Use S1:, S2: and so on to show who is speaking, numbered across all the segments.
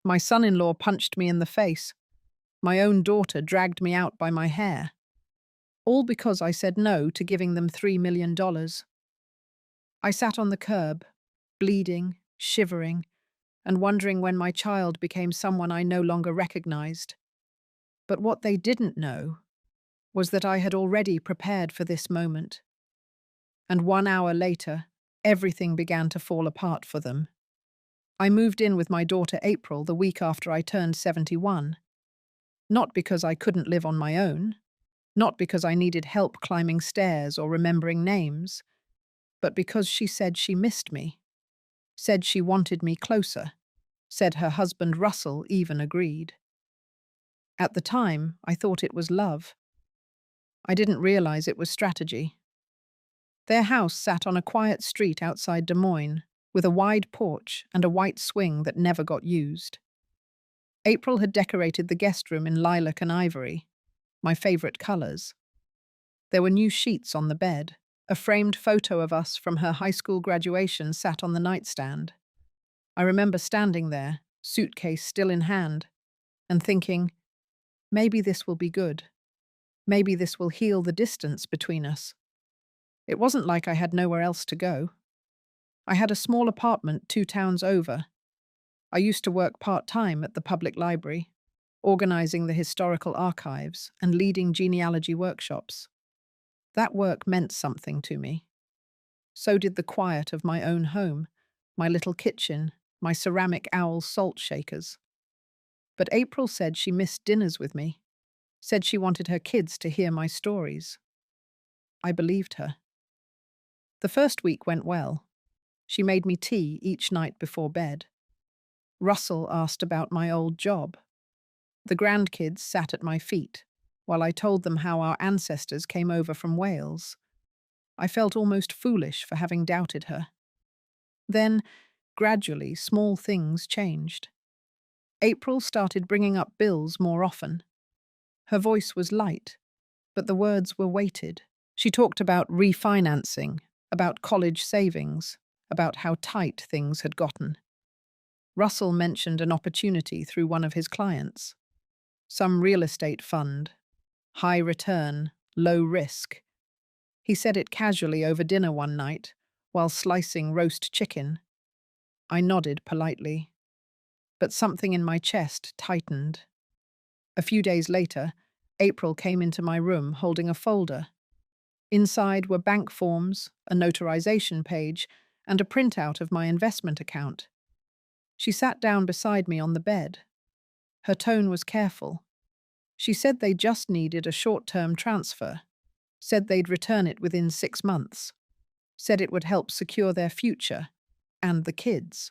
S1: My son-in-law punched me in the face. My own daughter dragged me out by my hair. All because I said no to giving them $3 million. I sat on the curb, bleeding, shivering, and wondering when my child became someone I no longer recognized. But what they didn't know was that I had already prepared for this moment. And 1 hour later, everything began to fall apart for them. I moved in with my daughter April the week after I turned 71. Not because I couldn't live on my own, not because I needed help climbing stairs or remembering names, but because she said she missed me, said she wanted me closer, said her husband Russell even agreed. At the time, I thought it was love. I didn't realize it was strategy. Their house sat on a quiet street outside Des Moines, with a wide porch and a white swing that never got used. April had decorated the guest room in lilac and ivory, my favorite colors. There were new sheets on the bed. A framed photo of us from her high school graduation sat on the nightstand. I remember standing there, suitcase still in hand, and thinking, maybe this will be good. Maybe this will heal the distance between us. It wasn't like I had nowhere else to go. I had a small apartment 2 towns over. I used to work part-time at the public library, organizing the historical archives and leading genealogy workshops. That work meant something to me. So did the quiet of my own home, my little kitchen, my ceramic owl salt shakers. But April said she missed dinners with me, said she wanted her kids to hear my stories. I believed her. The first week went well. She made me tea each night before bed. Russell asked about my old job. The grandkids sat at my feet, while I told them how our ancestors came over from Wales. I felt almost foolish for having doubted her. Then, gradually, small things changed. April started bringing up bills more often. Her voice was light, but the words were weighted. She talked about refinancing, about college savings, about how tight things had gotten. Russell mentioned an opportunity through one of his clients. Some real estate fund. High return, low risk. He said it casually over dinner one night, while slicing roast chicken. I nodded politely, but something in my chest tightened. A few days later, April came into my room holding a folder. Inside were bank forms, a notarization page, and a printout of my investment account. She sat down beside me on the bed. Her tone was careful. She said they just needed a short-term transfer, said they'd return it within 6 months, said it would help secure their future and the kids.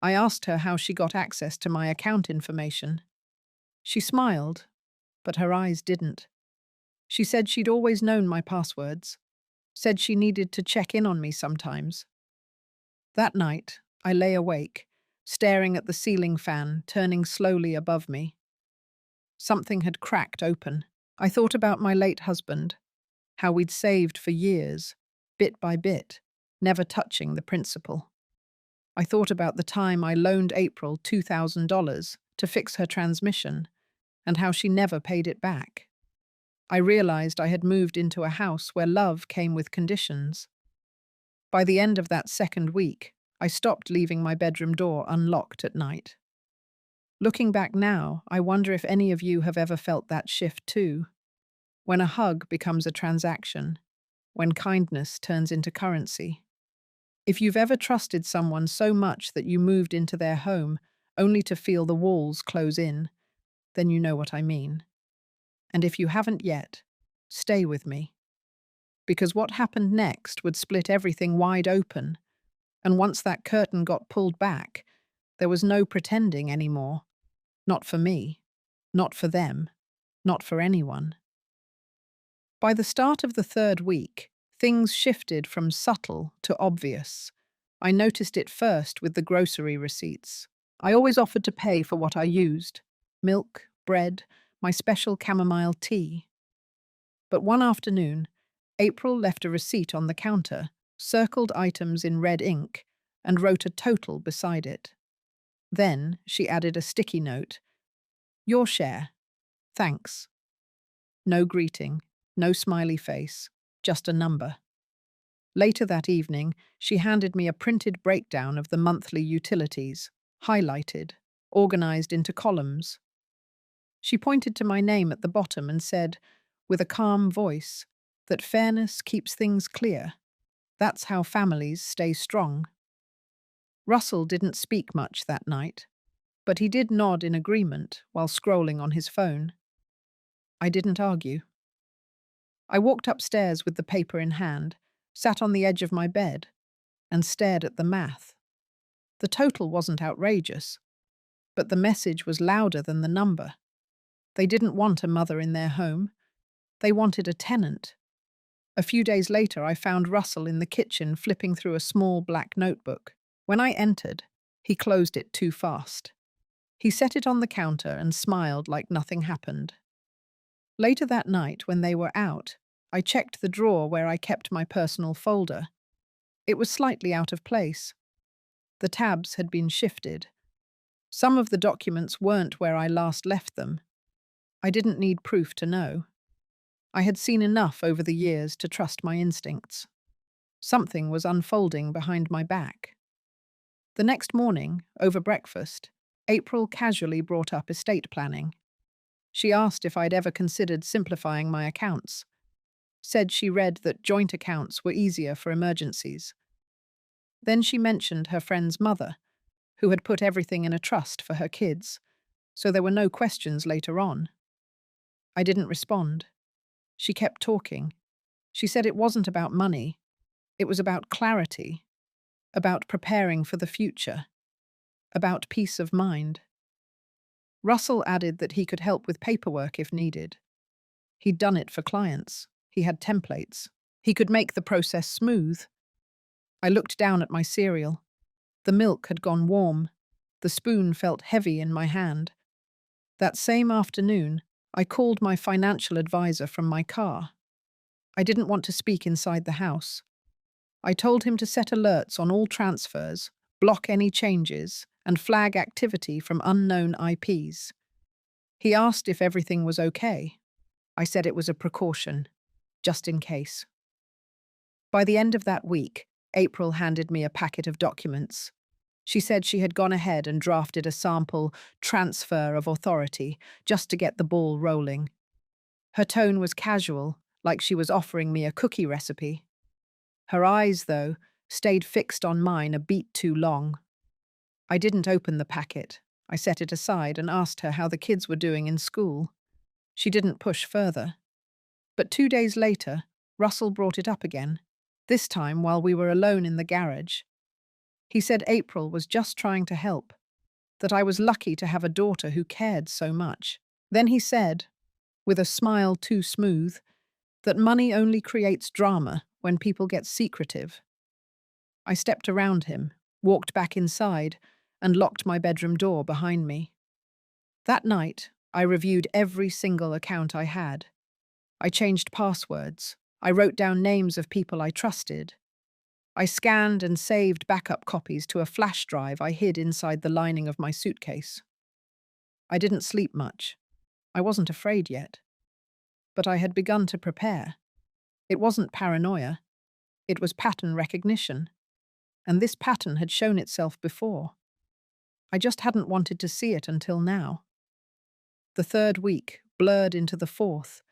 S1: I asked her how she got access to my account information. She smiled, but her eyes didn't. She said she'd always known my passwords, said she needed to check in on me sometimes. That night, I lay awake, staring at the ceiling fan turning slowly above me. Something had cracked open. I thought about my late husband, how we'd saved for years, bit by bit, never touching the principal. I thought about the time I loaned April $2,000 to fix her transmission, and how she never paid it back. I realized I had moved into a house where love came with conditions. By the end of that second week, I stopped leaving my bedroom door unlocked at night. Looking back now, I wonder if any of you have ever felt that shift too. When a hug becomes a transaction, when kindness turns into currency. If you've ever trusted someone so much that you moved into their home only to feel the walls close in, then you know what I mean. And if you haven't yet, stay with me. Because what happened next would split everything wide open, and once that curtain got pulled back, there was no pretending anymore. Not for me, not for them, not for anyone. By the start of the third week, things shifted from subtle to obvious. I noticed it first with the grocery receipts. I always offered to pay for what I used: milk, bread, my special chamomile tea. But one afternoon, April left a receipt on the counter, circled items in red ink, and wrote a total beside it. Then she added a sticky note. Your share. Thanks. No greeting, no smiley face, just a number. Later that evening, she handed me a printed breakdown of the monthly utilities, highlighted, organized into columns. She pointed to my name at the bottom and said, with a calm voice, that fairness keeps things clear. That's how families stay strong. Russell didn't speak much that night, but he did nod in agreement while scrolling on his phone. I didn't argue. I walked upstairs with the paper in hand, sat on the edge of my bed, and stared at the math. The total wasn't outrageous, but the message was louder than the number. They didn't want a mother in their home. They wanted a tenant. A few days later, I found Russell in the kitchen flipping through a small black notebook. When I entered, he closed it too fast. He set it on the counter and smiled like nothing happened. Later that night, when they were out, I checked the drawer where I kept my personal folder. It was slightly out of place. The tabs had been shifted. Some of the documents weren't where I last left them. I didn't need proof to know. I had seen enough over the years to trust my instincts. Something was unfolding behind my back. The next morning, over breakfast, April casually brought up estate planning. She asked if I'd ever considered simplifying my accounts. Said she read that joint accounts were easier for emergencies. Then she mentioned her friend's mother, who had put everything in a trust for her kids, so there were no questions later on. I didn't respond. She kept talking. She said it wasn't about money. It was about clarity, about preparing for the future, about peace of mind. Russell added that he could help with paperwork if needed. He'd done it for clients. He had templates. He could make the process smooth. I looked down at my cereal. The milk had gone warm. The spoon felt heavy in my hand. That same afternoon, I called my financial advisor from my car. I didn't want to speak inside the house. I told him to set alerts on all transfers, block any changes, and flag activity from unknown IPs. He asked if everything was okay. I said it was a precaution, just in case. By the end of that week, April handed me a packet of documents. She said she had gone ahead and drafted a sample transfer of authority just to get the ball rolling. Her tone was casual, like she was offering me a cookie recipe. Her eyes, though, stayed fixed on mine a beat too long. I didn't open the packet. I set it aside and asked her how the kids were doing in school. She didn't push further. But 2 days later, Russell brought it up again, this time while we were alone in the garage. He said April was just trying to help, that I was lucky to have a daughter who cared so much. Then he said, with a smile too smooth, that money only creates drama when people get secretive. I stepped around him, walked back inside, and locked my bedroom door behind me. That night, I reviewed every single account I had. I changed passwords. I wrote down names of people I trusted. I scanned and saved backup copies to a flash drive I hid inside the lining of my suitcase. I didn't sleep much. I wasn't afraid yet. But I had begun to prepare. It wasn't paranoia. It was pattern recognition. And this pattern had shown itself before. I just hadn't wanted to see it until now. The third week blurred into the fourth,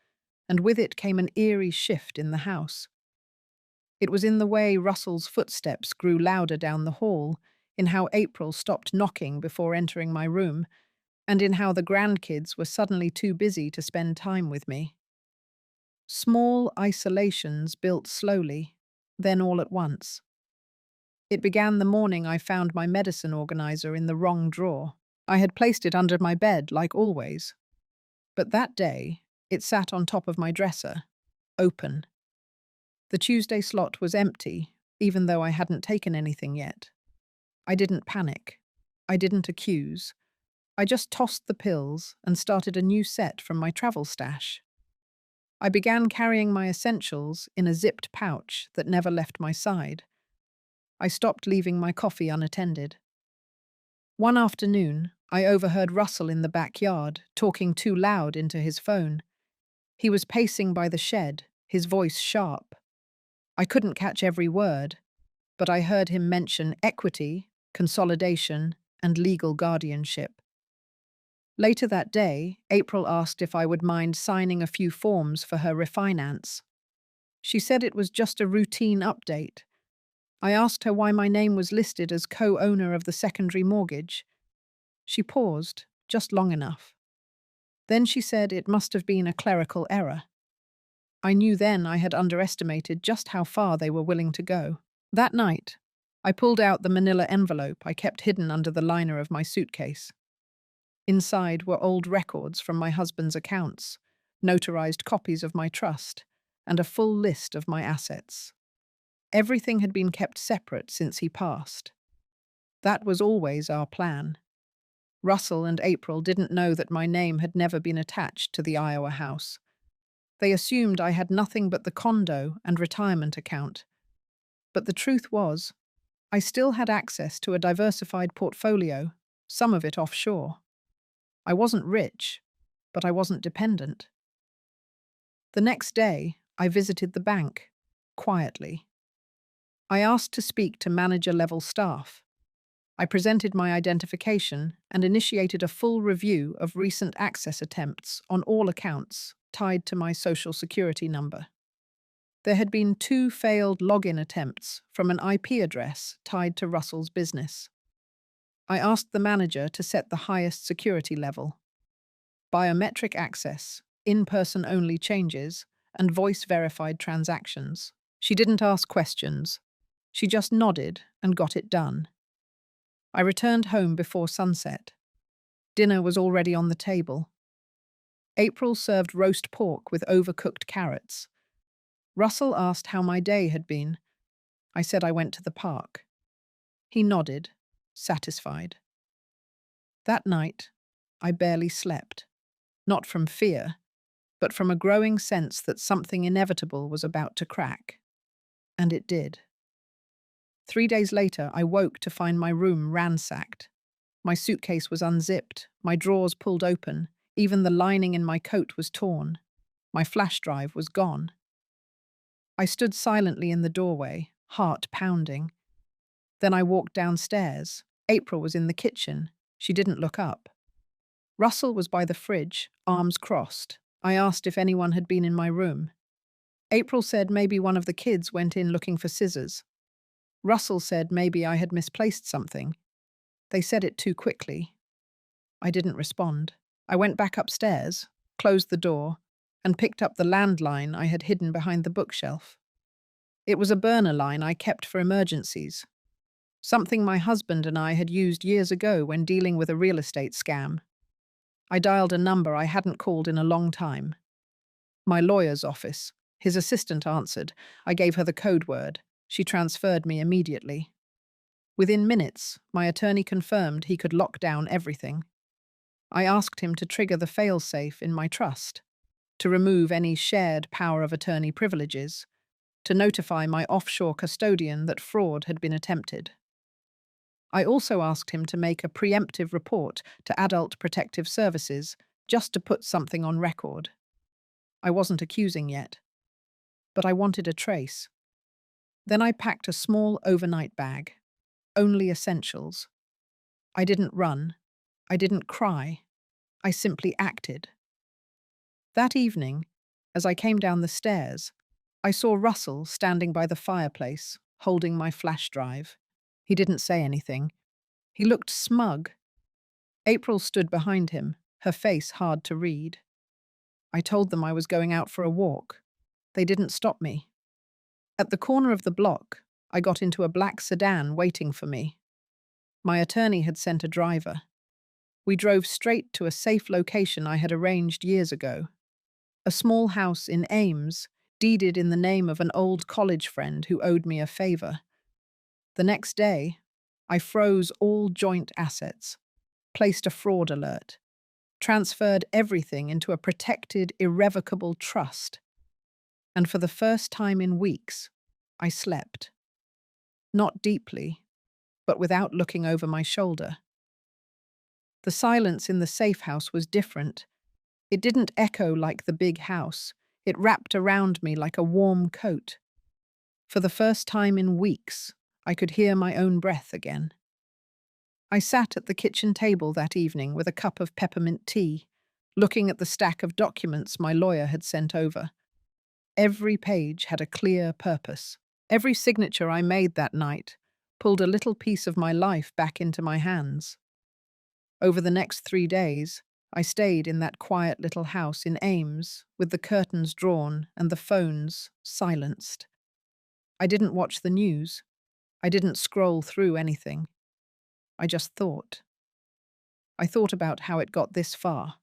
S1: and with it came an eerie shift in the house. It was in the way Russell's footsteps grew louder down the hall, in how April stopped knocking before entering my room, and in how the grandkids were suddenly too busy to spend time with me. Small isolations built slowly, then all at once. It began the morning I found my medicine organizer in the wrong drawer. I had placed it under my bed, like always. But that day, it sat on top of my dresser, open. The Tuesday slot was empty, even though I hadn't taken anything yet. I didn't panic. I didn't accuse. I just tossed the pills and started a new set from my travel stash. I began carrying my essentials in a zipped pouch that never left my side. I stopped leaving my coffee unattended. One afternoon, I overheard Russell in the backyard, talking too loud into his phone. He was pacing by the shed, his voice sharp. I couldn't catch every word, but I heard him mention equity, consolidation, and legal guardianship. Later that day, April asked if I would mind signing a few forms for her refinance. She said it was just a routine update. I asked her why my name was listed as co-owner of the secondary mortgage. She paused, just long enough. Then she said it must have been a clerical error. I knew then I had underestimated just how far they were willing to go. That night, I pulled out the manila envelope I kept hidden under the liner of my suitcase. Inside were old records from my husband's accounts, notarized copies of my trust, and a full list of my assets. Everything had been kept separate since he passed. That was always our plan. Russell and April didn't know that my name had never been attached to the Iowa house. They assumed I had nothing but the condo and retirement account. But the truth was, I still had access to a diversified portfolio, some of it offshore. I wasn't rich, but I wasn't dependent. The next day, I visited the bank, quietly. I asked to speak to manager-level staff. I presented my identification and initiated a full review of recent access attempts on all accounts tied to my social security number. There had been 2 failed login attempts from an IP address tied to Russell's business. I asked the manager to set the highest security level. Biometric access, in-person only changes, and voice-verified transactions. She didn't ask questions. She just nodded and got it done. I returned home before sunset. Dinner was already on the table. April served roast pork with overcooked carrots. Russell asked how my day had been. I said I went to the park. He nodded, satisfied. That night, I barely slept. Not from fear, but from a growing sense that something inevitable was about to crack. And it did. 3 days later, I woke to find my room ransacked. My suitcase was unzipped, my drawers pulled open, even the lining in my coat was torn. My flash drive was gone. I stood silently in the doorway, heart pounding. Then I walked downstairs. April was in the kitchen. She didn't look up. Russell was by the fridge, arms crossed. I asked if anyone had been in my room. April said maybe one of the kids went in looking for scissors. Russell said maybe I had misplaced something. They said it too quickly. I didn't respond. I went back upstairs, closed the door, and picked up the landline I had hidden behind the bookshelf. It was a burner line I kept for emergencies, something my husband and I had used years ago when dealing with a real estate scam. I dialed a number I hadn't called in a long time. My lawyer's office. His assistant answered. I gave her the code word. She transferred me immediately. Within minutes, my attorney confirmed he could lock down everything. I asked him to trigger the fail-safe in my trust, to remove any shared power of attorney privileges, to notify my offshore custodian that fraud had been attempted. I also asked him to make a preemptive report to Adult Protective Services, just to put something on record. I wasn't accusing yet, but I wanted a trace. Then I packed a small overnight bag, only essentials. I didn't run. I didn't cry. I simply acted. That evening, as I came down the stairs, I saw Russell standing by the fireplace, holding my flash drive. He didn't say anything. He looked smug. April stood behind him, her face hard to read. I told them I was going out for a walk. They didn't stop me. At the corner of the block, I got into a black sedan waiting for me. My attorney had sent a driver. We drove straight to a safe location I had arranged years ago. A small house in Ames, deeded in the name of an old college friend who owed me a favor. The next day, I froze all joint assets, placed a fraud alert, transferred everything into a protected, irrevocable trust. And for the first time in weeks, I slept. Not deeply, but without looking over my shoulder. The silence in the safe house was different. It didn't echo like the big house. It wrapped around me like a warm coat. For the first time in weeks, I could hear my own breath again. I sat at the kitchen table that evening with a cup of peppermint tea, looking at the stack of documents my lawyer had sent over. Every page had a clear purpose. Every signature I made that night pulled a little piece of my life back into my hands. Over the next 3 days, I stayed in that quiet little house in Ames, with the curtains drawn and the phones silenced. I didn't watch the news. I didn't scroll through anything. I just thought. I thought about how it got this far.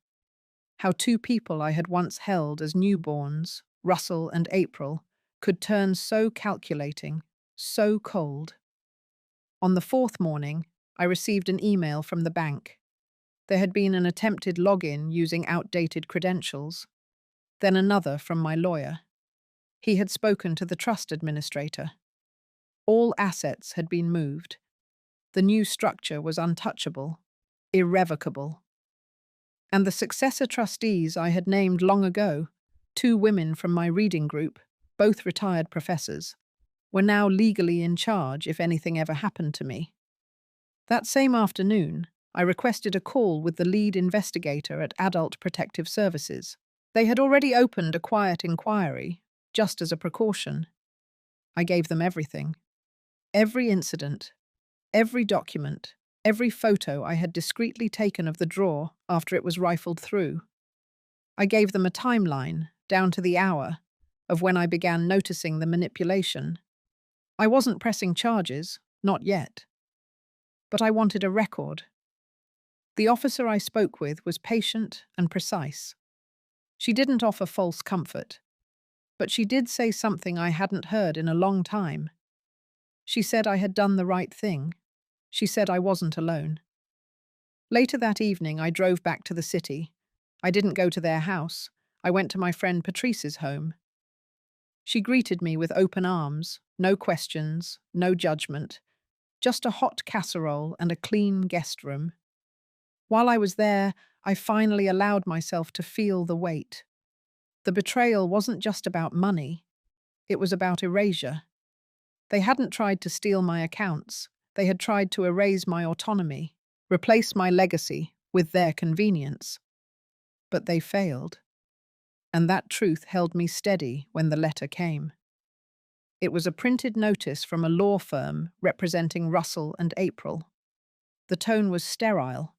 S1: How two people I had once held as newborns, Russell and April, could turn so calculating, so cold. On the fourth morning, I received an email from the bank. There had been an attempted login using outdated credentials. Then another from my lawyer. He had spoken to the trust administrator. All assets had been moved. The new structure was untouchable, irrevocable. And the successor trustees I had named long ago, 2 women from my reading group, both retired professors, were now legally in charge if anything ever happened to me. That same afternoon, I requested a call with the lead investigator at Adult Protective Services. They had already opened a quiet inquiry, just as a precaution. I gave them everything. Every incident, every document, every photo I had discreetly taken of the drawer after it was rifled through. I gave them a timeline, down to the hour, of when I began noticing the manipulation. I wasn't pressing charges, not yet. But I wanted a record. The officer I spoke with was patient and precise. She didn't offer false comfort, but she did say something I hadn't heard in a long time. She said I had done the right thing. She said I wasn't alone. Later that evening, I drove back to the city. I didn't go to their house. I went to my friend Patrice's home. She greeted me with open arms, no questions, no judgment, just a hot casserole and a clean guest room. While I was there, I finally allowed myself to feel the weight. The betrayal wasn't just about money. It was about erasure. They hadn't tried to steal my accounts. They had tried to erase my autonomy, replace my legacy with their convenience. But they failed. And that truth held me steady when the letter came. It was a printed notice from a law firm representing Russell and April. The tone was sterile.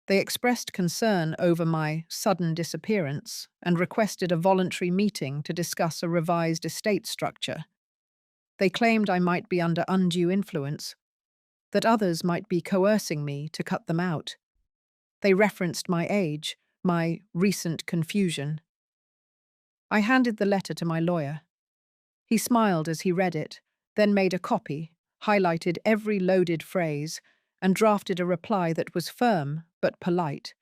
S1: They expressed concern over my sudden disappearance and requested a voluntary meeting to discuss a revised estate structure. They claimed I might be under undue influence, that others might be coercing me to cut them out. They referenced my age, my recent confusion. I handed the letter to my lawyer. He smiled as he read it, then made a copy, highlighted every loaded phrase, and drafted a reply that was firm but polite.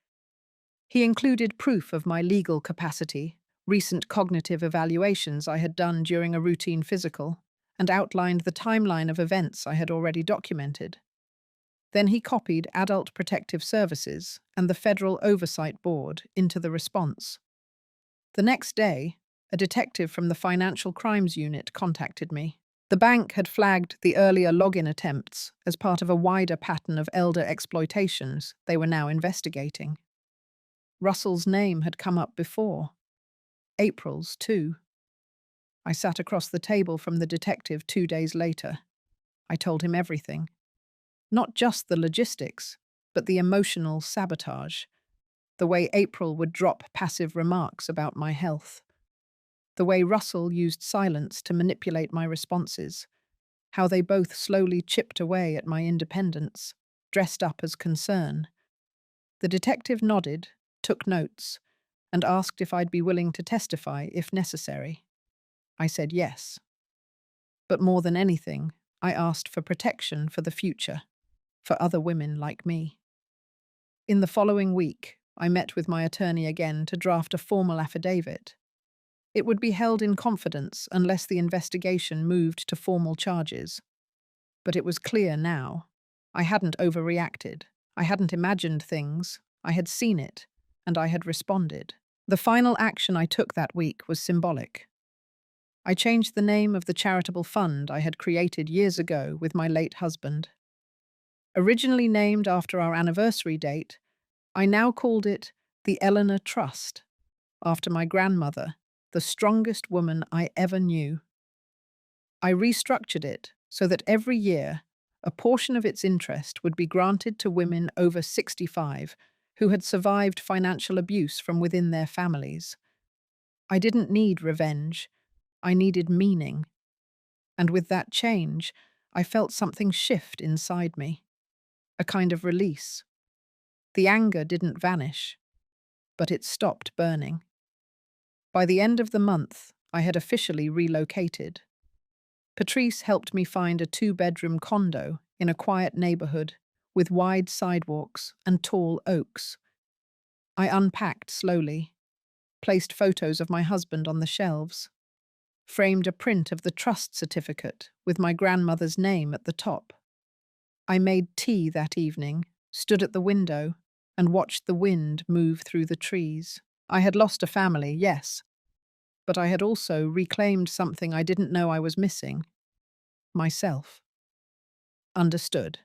S1: He included proof of my legal capacity, recent cognitive evaluations I had done during a routine physical, and outlined the timeline of events I had already documented. Then he copied Adult Protective Services and the Federal Oversight Board into the response. The next day, a detective from the Financial Crimes Unit contacted me. The bank had flagged the earlier login attempts as part of a wider pattern of elder exploitations they were now investigating. Russell's name had come up before. April's, too. I sat across the table from the detective 2 days later. I told him everything. Not just the logistics, but the emotional sabotage. The way April would drop passive remarks about my health. The way Russell used silence to manipulate my responses. How they both slowly chipped away at my independence, dressed up as concern. The detective nodded, took notes, and asked if I'd be willing to testify if necessary. I said yes. But more than anything, I asked for protection for the future, for other women like me. In the following week, I met with my attorney again to draft a formal affidavit. It would be held in confidence unless the investigation moved to formal charges. But it was clear now. I hadn't overreacted. I hadn't imagined things, I had seen it, and I had responded. The final action I took that week was symbolic. I changed the name of the charitable fund I had created years ago with my late husband. Originally named after our anniversary date, I now called it the Eleanor Trust, after my grandmother, the strongest woman I ever knew. I restructured it so that every year, a portion of its interest would be granted to women over 65 who had survived financial abuse from within their families. I didn't need revenge, I needed meaning. And with that change, I felt something shift inside me, a kind of release. The anger didn't vanish, but it stopped burning. By the end of the month, I had officially relocated. Patrice helped me find a 2-bedroom condo in a quiet neighborhood with wide sidewalks and tall oaks. I unpacked slowly, placed photos of my husband on the shelves, framed a print of the trust certificate with my grandmother's name at the top. I made tea that evening, stood at the window, and watched the wind move through the trees. I had lost a family, yes, but I had also reclaimed something I didn't know I was missing: myself. Understood.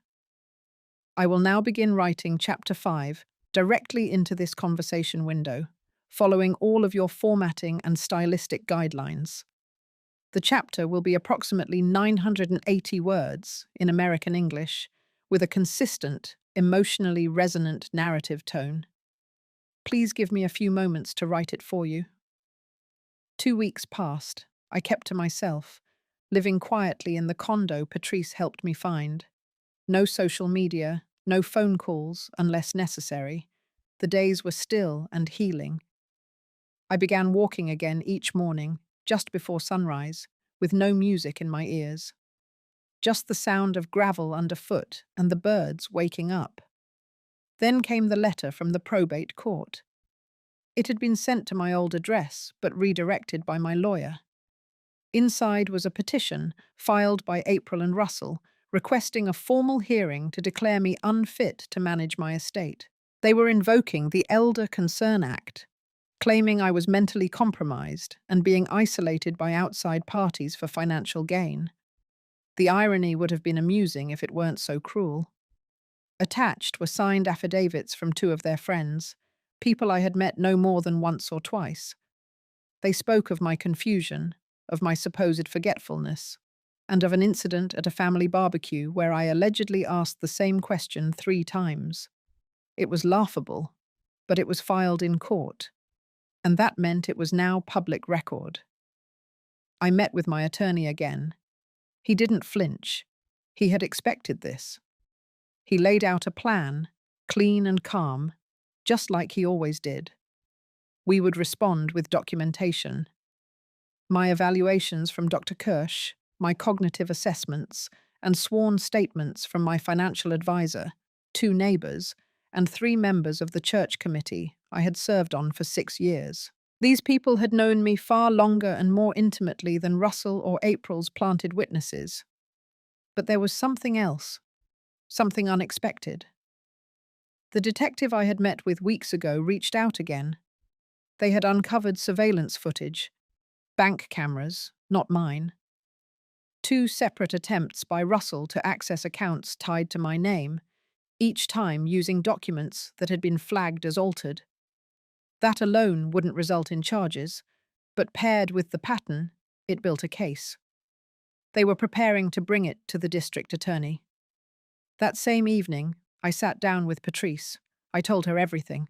S1: I will now begin writing Chapter 5 directly into this conversation window, following all of your formatting and stylistic guidelines. The chapter will be approximately 980 words in American English, with a consistent, emotionally resonant narrative tone. Please give me a few moments to write it for you. 2 weeks passed. I kept to myself, living quietly in the condo Patrice helped me find. No social media, no phone calls unless necessary. The days were still and healing. I began walking again each morning, just before sunrise, with no music in my ears. Just the sound of gravel underfoot and the birds waking up. Then came the letter from the probate court. It had been sent to my old address, but redirected by my lawyer. Inside was a petition, filed by April and Russell, requesting a formal hearing to declare me unfit to manage my estate. They were invoking the Elder Concern Act, claiming I was mentally compromised and being isolated by outside parties for financial gain. The irony would have been amusing if it weren't so cruel. Attached were signed affidavits from 2 of their friends, people I had met no more than once or twice. They spoke of my confusion, of my supposed forgetfulness, and of an incident at a family barbecue where I allegedly asked the same question 3 times. It was laughable, but it was filed in court, and that meant it was now public record. I met with my attorney again. He didn't flinch. He had expected this. He laid out a plan, clean and calm, just like he always did. We would respond with documentation. My evaluations from Dr. Kirsch, my cognitive assessments, and sworn statements from my financial advisor, 2 neighbors, and 3 members of the church committee I had served on for 6 years. These people had known me far longer and more intimately than Russell or April's planted witnesses. But there was something else, something unexpected. The detective I had met with weeks ago reached out again. They had uncovered surveillance footage, bank cameras, not mine. 2 separate attempts by Russell to access accounts tied to my name, each time using documents that had been flagged as altered. That alone wouldn't result in charges, but paired with the pattern, it built a case. They were preparing to bring it to the district attorney. That same evening, I sat down with Patrice. I told her everything.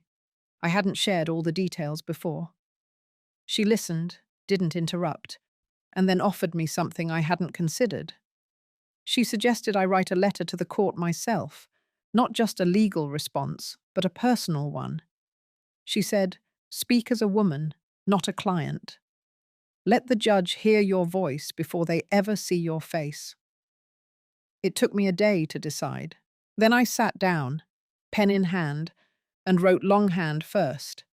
S1: I hadn't shared all the details before. She listened, didn't interrupt, and then offered me something I hadn't considered. She suggested I write a letter to the court myself, not just a legal response, but a personal one. She said, "Speak as a woman, not a client. Let the judge hear your voice before they ever see your face." It took me a day to decide. Then I sat down, pen in hand, and wrote longhand first.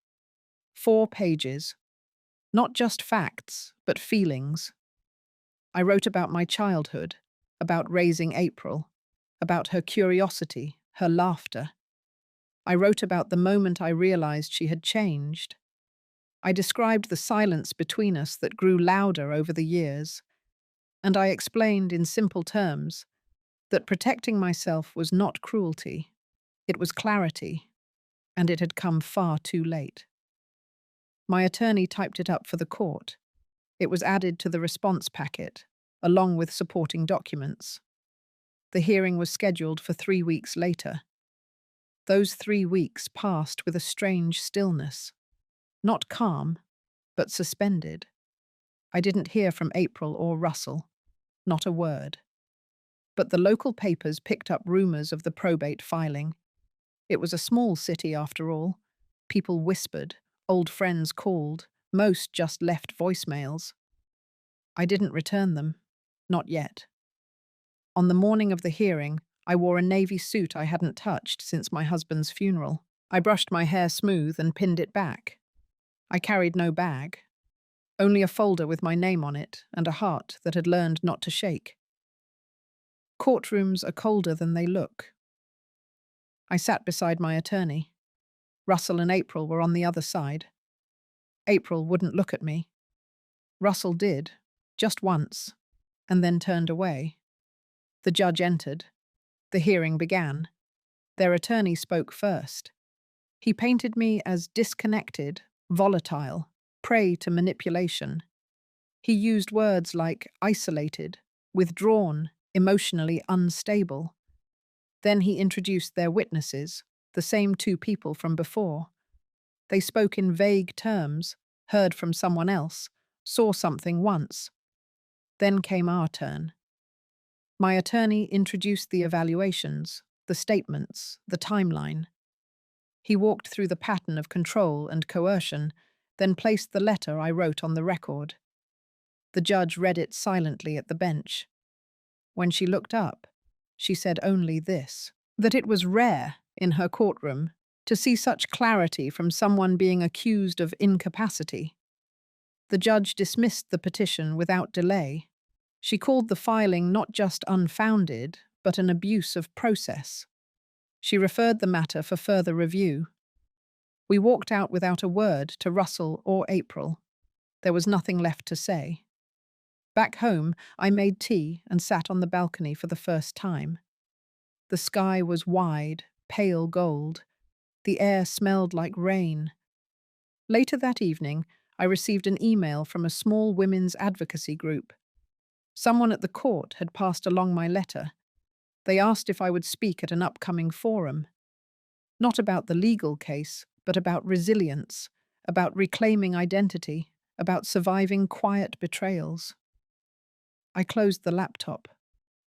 S1: 4 pages. Not just facts, but feelings. I wrote about my childhood, about raising April, about her curiosity, her laughter, I wrote about the moment I realized she had changed. I described the silence between us that grew louder over the years, and I explained in simple terms that protecting myself was not cruelty, it was clarity, and it had come far too late. My attorney typed it up for the court. It was added to the response packet, along with supporting documents. The hearing was scheduled for 3 weeks later. Those 3 weeks passed with a strange stillness. Not calm, but suspended. I didn't hear from April or Russell. Not a word. But the local papers picked up rumors of the probate filing. It was a small city after all. People whispered, old friends called, most just left voicemails. I didn't return them. Not yet. On the morning of the hearing, I wore a navy suit I hadn't touched since my husband's funeral. I brushed my hair smooth and pinned it back. I carried no bag, only a folder with my name on it and a heart that had learned not to shake. Courtrooms are colder than they look. I sat beside my attorney. Russell and April were on the other side. April wouldn't look at me. Russell did, just once, and then turned away. The judge entered. The hearing began. Their attorney spoke first. He painted me as disconnected, volatile, prey to manipulation. He used words like isolated, withdrawn, emotionally unstable. Then he introduced their witnesses, the same 2 people from before. They spoke in vague terms, heard from someone else, saw something once. Then came our turn. My attorney introduced the evaluations, the statements, the timeline. He walked through the pattern of control and coercion, then placed the letter I wrote on the record. The judge read it silently at the bench. When she looked up, she said only this, that it was rare in her courtroom to see such clarity from someone being accused of incapacity. The judge dismissed the petition without delay. She called the filing not just unfounded, but an abuse of process. She referred the matter for further review. We walked out without a word to Russell or April. There was nothing left to say. Back home, I made tea and sat on the balcony for the first time. The sky was wide, pale gold. The air smelled like rain. Later that evening, I received an email from a small women's advocacy group. Someone at the court had passed along my letter. They asked if I would speak at an upcoming forum. Not about the legal case, but about resilience, about reclaiming identity, about surviving quiet betrayals. I closed the laptop.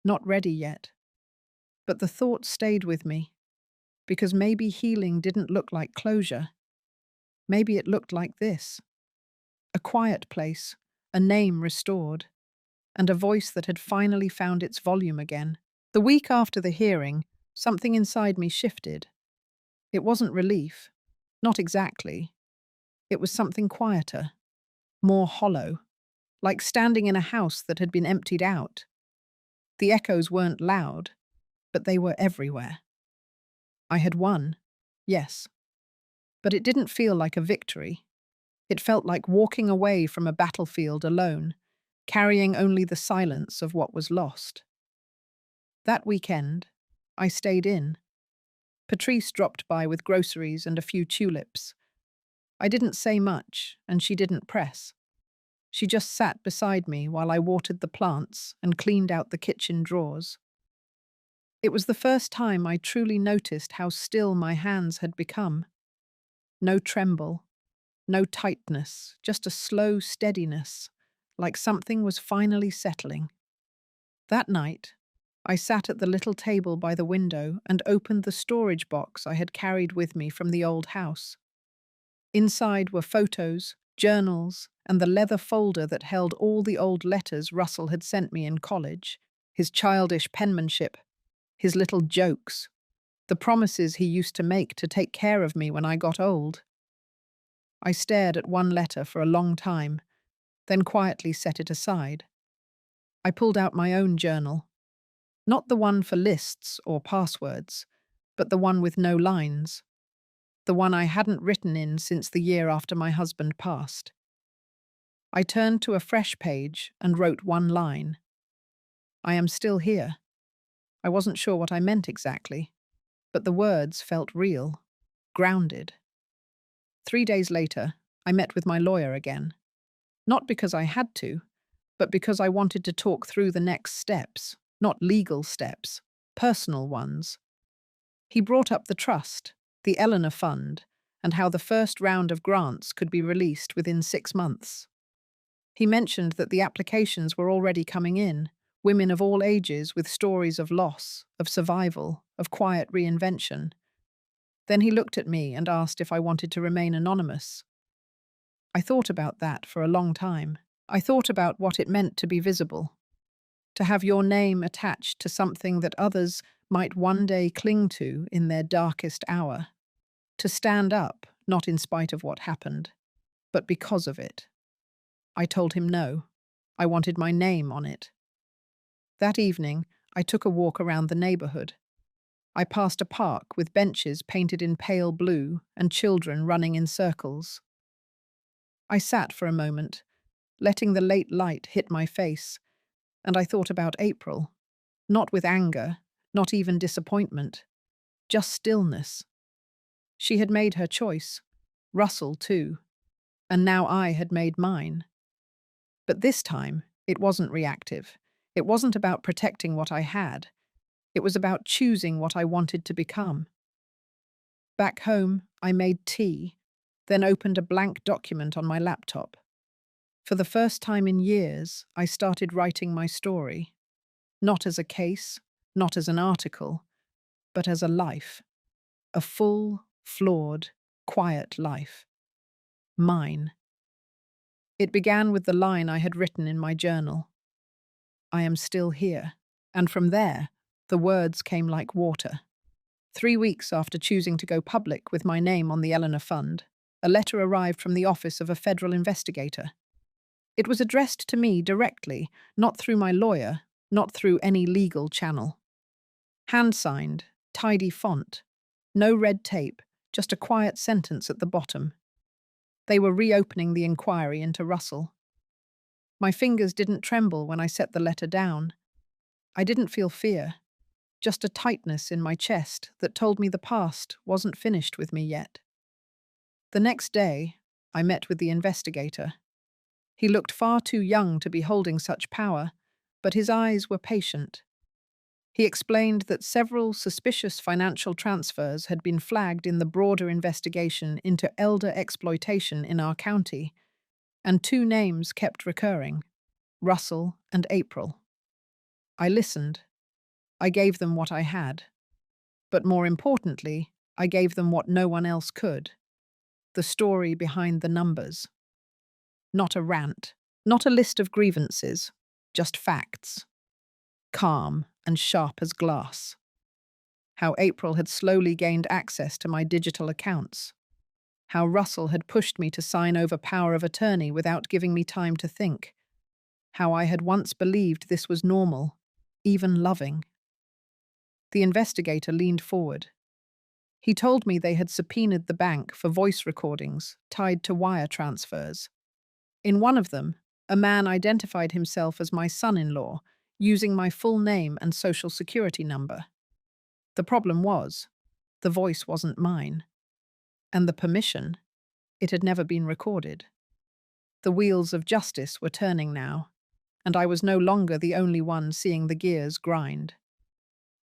S1: Not ready yet. But the thought stayed with me, because maybe healing didn't look like closure. Maybe it looked like this. A quiet place, a name restored, and a voice that had finally found its volume again. The week after the hearing, something inside me shifted. It wasn't relief. Not exactly. It was something quieter, more hollow, like standing in a house that had been emptied out. The echoes weren't loud, but they were everywhere. I had won, yes, but it didn't feel like a victory. It felt like walking away from a battlefield alone, carrying only the silence of what was lost. That weekend, I stayed in. Patrice dropped by with groceries and a few tulips. I didn't say much, and she didn't press. She just sat beside me while I watered the plants and cleaned out the kitchen drawers. It was the first time I truly noticed how still my hands had become. No tremble, no tightness, just a slow steadiness, like something was finally settling. That night, I sat at the little table by the window and opened the storage box I had carried with me from the old house. Inside were photos, journals, and the leather folder that held all the old letters Russell had sent me in college, his childish penmanship, his little jokes, the promises he used to make to take care of me when I got old. I stared at one letter for a long time, then quietly set it aside. I pulled out my own journal, not the one for lists or passwords, but the one with no lines, the one I hadn't written in since the year after my husband passed. I turned to a fresh page and wrote one line. I am still here. I wasn't sure what I meant exactly, but the words felt real, grounded. 3 days later, I met with my lawyer again. Not because I had to, but because I wanted to talk through the next steps, not legal steps, personal ones. He brought up the trust, the Eleanor Fund, and how the first round of grants could be released within 6 months. He mentioned that the applications were already coming in, women of all ages with stories of loss, of survival, of quiet reinvention. Then he looked at me and asked if I wanted to remain anonymous. I thought about that for a long time. I thought about what it meant to be visible, to have your name attached to something that others might one day cling to in their darkest hour, to stand up, not in spite of what happened, but because of it. I told him no. I wanted my name on it. That evening, I took a walk around the neighborhood. I passed a park with benches painted in pale blue and children running in circles. I sat for a moment, letting the late light hit my face, and I thought about April, not with anger, not even disappointment, just stillness. She had made her choice, Russell too, and now I had made mine. But this time, it wasn't reactive. It wasn't about protecting what I had. It was about choosing what I wanted to become. Back home, I made tea, then opened a blank document on my laptop. For the first time in years, I started writing my story. Not as a case, not as an article, but as a life. A full, flawed, quiet life. Mine. It began with the line I had written in my journal. I am still here. And from there, the words came like water. 3 weeks after choosing to go public with my name on the Eleanor Fund, a letter arrived from the office of a federal investigator. It was addressed to me directly, not through my lawyer, not through any legal channel. Hand-signed, tidy font, no red tape, just a quiet sentence at the bottom. They were reopening the inquiry into Russell. My fingers didn't tremble when I set the letter down. I didn't feel fear, just a tightness in my chest that told me the past wasn't finished with me yet. The next day, I met with the investigator. He looked far too young to be holding such power, but his eyes were patient. He explained that several suspicious financial transfers had been flagged in the broader investigation into elder exploitation in our county, and 2 names kept recurring, Russell and April. I listened. I gave them what I had. But more importantly, I gave them what no one else could. The story behind the numbers. Not a rant, not a list of grievances, just facts. Calm and sharp as glass. How April had slowly gained access to my digital accounts. How Russell had pushed me to sign over power of attorney without giving me time to think. How I had once believed this was normal, even loving. The investigator leaned forward. He told me they had subpoenaed the bank for voice recordings tied to wire transfers. In one of them, a man identified himself as my son-in-law, using my full name and social security number. The problem was, the voice wasn't mine. And the permission, it had never been recorded. The wheels of justice were turning now, and I was no longer the only one seeing the gears grind.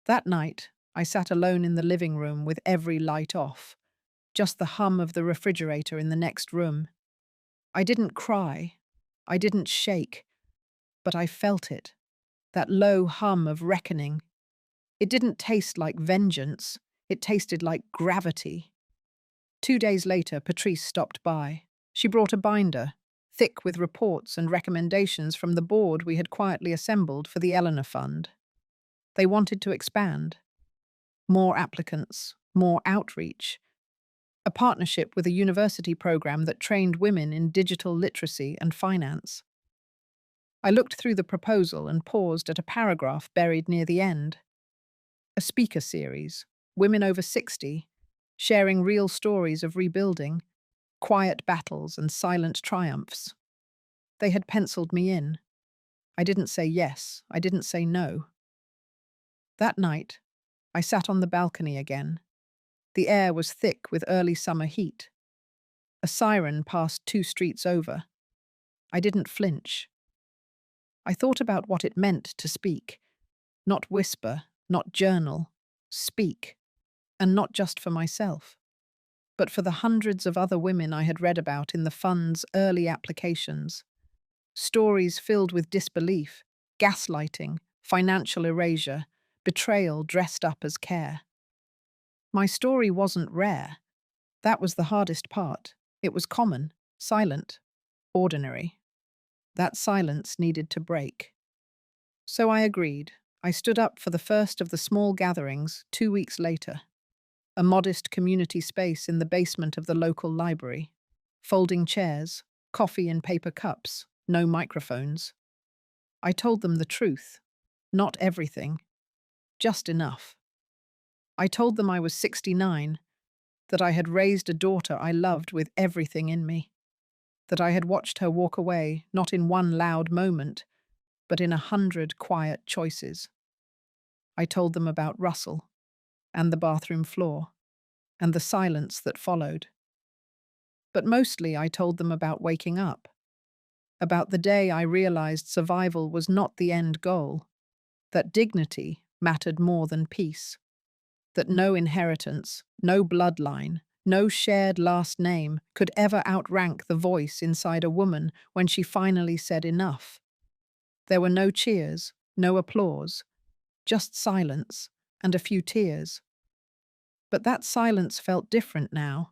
S1: That night, I sat alone in the living room with every light off, just the hum of the refrigerator in the next room. I didn't cry, I didn't shake, but I felt it, that low hum of reckoning. It didn't taste like vengeance, it tasted like gravity. 2 days later, Patrice stopped by. She brought a binder, thick with reports and recommendations from the board we had quietly assembled for the Eleanor Fund. They wanted to expand. More applicants, more outreach. A partnership with a university program that trained women in digital literacy and finance. I looked through the proposal and paused at a paragraph buried near the end. A speaker series, women over 60, sharing real stories of rebuilding, quiet battles and silent triumphs. They had penciled me in. I didn't say yes, I didn't say no. That night, I sat on the balcony again. The air was thick with early summer heat. A siren passed 2 streets over. I didn't flinch. I thought about what it meant to speak. Not whisper, not journal. Speak. And not just for myself, but for the hundreds of other women I had read about in the fund's early applications. Stories filled with disbelief, gaslighting, financial erasure, betrayal dressed up as care. My story wasn't rare. That was the hardest part. It was common, silent, ordinary. That silence needed to break. So I agreed. I stood up for the first of the small gatherings 2 weeks later. A modest community space in the basement of the local library. Folding chairs, coffee in paper cups, no microphones. I told them the truth. Not everything. Just enough. I told them I was 69, that I had raised a daughter I loved with everything in me, that I had watched her walk away not in one loud moment, but in 100 quiet choices. I told them about Russell, and the bathroom floor, and the silence that followed. But mostly I told them about waking up, about the day I realized survival was not the end goal, that dignity mattered more than peace, that no inheritance, no bloodline, no shared last name could ever outrank the voice inside a woman when she finally said enough. There were no cheers, no applause, just silence and a few tears. But that silence felt different now,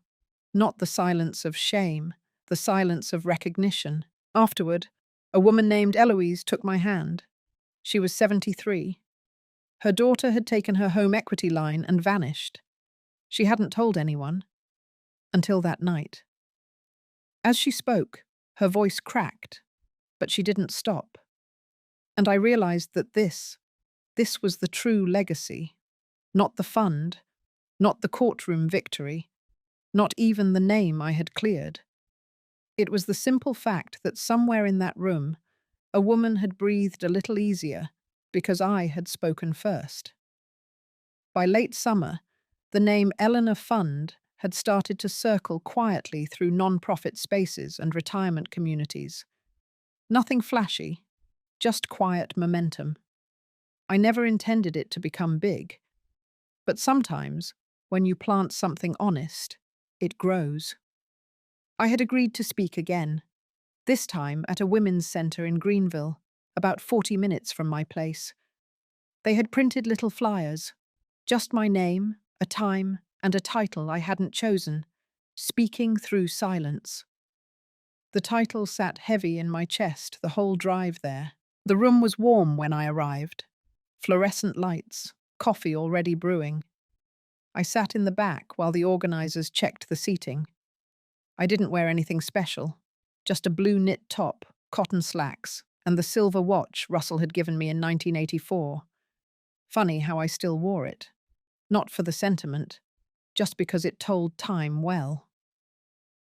S1: not the silence of shame, the silence of recognition. Afterward, a woman named Eloise took my hand. She was 73. Her daughter had taken her home equity line and vanished. She hadn't told anyone. Until that night. As she spoke, her voice cracked, but she didn't stop. And I realized that this was the true legacy. Not the fund, not the courtroom victory, not even the name I had cleared. It was the simple fact that somewhere in that room, a woman had breathed a little easier because I had spoken first. By late summer, the name Eleanor Fund had started to circle quietly through non-profit spaces and retirement communities. Nothing flashy, just quiet momentum. I never intended it to become big, but sometimes, when you plant something honest, it grows. I had agreed to speak again, this time at a women's centre in Greenville, about 40 minutes from my place. They had printed little flyers, just my name, a time, and a title I hadn't chosen, Speaking Through Silence. The title sat heavy in my chest the whole drive there. The room was warm when I arrived. Fluorescent lights, coffee already brewing. I sat in the back while the organizers checked the seating. I didn't wear anything special, just a blue knit top, cotton slacks, and the silver watch Russell had given me in 1984. Funny how I still wore it. Not for the sentiment, just because it told time well.